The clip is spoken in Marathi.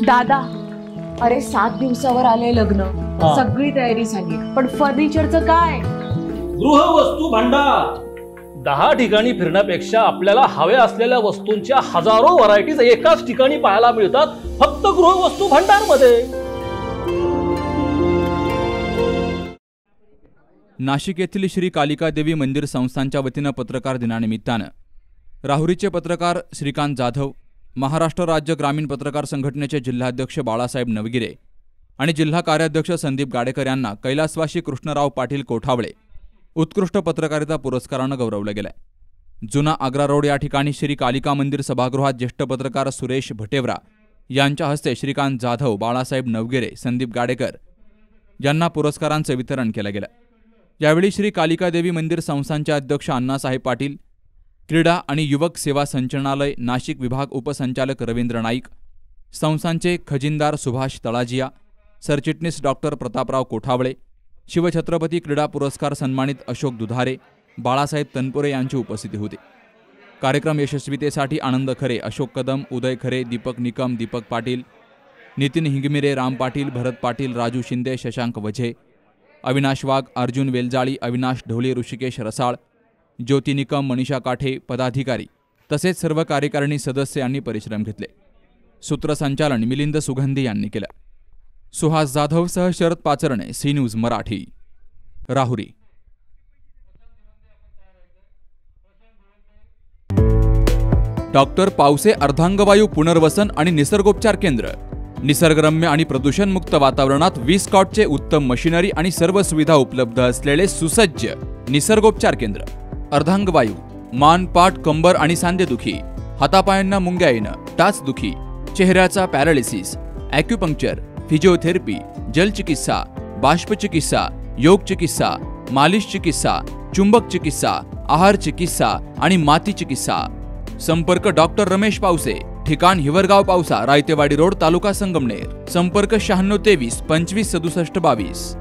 दादा, अरे 7 दिवसावर आले लग्न, सगळी तयारी झाली, पण फर्निचरचं काय? गृहवस्तू भांडार 10 ठिकाणी फिरण्यापेक्षा आपल्याला हव्या असलेल्या वस्तूंच्या हजारो व्हरायटीज एकाच ठिकाणी पाहायला मिळतात, फक्त गृहवस्तू भांडार मध्ये। नाशिक येथील श्री कालिका देवी मंदिर संस्थानच्या वतीनं पत्रकार दिनानिमित्तानं राहुरीचे पत्रकार श्रीकांत जाधव, महाराष्ट्र राज्य ग्रामीण पत्रकार संघटनेचे जिल्हाध्यक्ष बाळासाहेब नवगिरे आणि जिल्हा कार्याध्यक्ष संदीप गाडेकर यांना कैलासवासी कृष्णराव पाटील कोठावळे उत्कृष्ट पत्रकारिता पुरस्कारानं गौरवलं गेलंय। जुना आग्रा रोड या ठिकाणी श्री कालिका मंदिर सभागृहात ज्येष्ठ पत्रकार सुरेश भटेवरा यांच्या हस्ते श्रीकांत जाधव, बाळासाहेब नवगिरे, संदीप गाडेकर यांना पुरस्कारांचं वितरण केलं गेलं। यावेळी श्री कालिका देवी मंदिर संस्थानचे अध्यक्ष अण्णासाहेब पाटील, क्रीडा आणि युवक सेवा संचालनालय नाशिक विभाग उपसंचालक रवींद्र नाईक, संस्थानचे खजिनदार सुभाष तळाजिया, सरचिटणीस डॉक्टर प्रतापराव कोठावळे, शिवछत्रपती क्रीडा पुरस्कार सन्मानित अशोक दुधारे, बाळासाहेब तनपुरे यांची उपस्थिती होती। कार्यक्रम यशस्वीतेसाठी आनंद खरे, अशोक कदम, उदय खरे, दीपक निकम, दीपक पाटील, नितीन हिंगमिरे, राम पाटील, भरत पाटील, राजू शिंदे, शशांक वझे, अविनाश वाघ, अर्जुन वेलजाळी, अविनाश ढोले, ऋषिकेश रसाळ, ज्योती निकम, मनीषा काठे, पदाधिकारी तसेच सर्व कार्यकारिणी सदस्य यांनी परिश्रम घेतले। सूत्रसंचालन मिलिंद सुगंधी यांनी केलं। सुहास जाधवसह Sharad Pacharne, C news Marathi, Rahuri. Doctor Pawse अर्धांगवायू पुनर्वसन आणि निसर्गोपचार केंद्र, निसर्गरम्य आणि प्रदूषणमुक्त वातावरणात 20 कॉटचे उत्तम मशिनरी आणि सर्व सुविधा उपलब्ध असलेले सुसज्ज निसर्गोपचार केंद्र। अर्धांगवायू, मान, पाठ, कंबर आणि सांधेदुखी, हातापायांना मुंग्या येणं, टाचदुखी, चेहऱ्याचा पॅरालिसिस, ॲक्युपंक्चर, फिजिओथेरपी, जलचिकित्सा, बाष्पचिकित्सा, योग चिकित्सा, मालिश चिकित्सा, चुंबक चिकित्सा, आहार चिकित्सा आणि माती चिकित्सा। संपर्क डॉक्टर रमेश पावसे, ठिकाण हिवरगाव पावसा, रायतेवाडी रोड, तालुका संगमनेर। संपर्क 9623 25 67 22।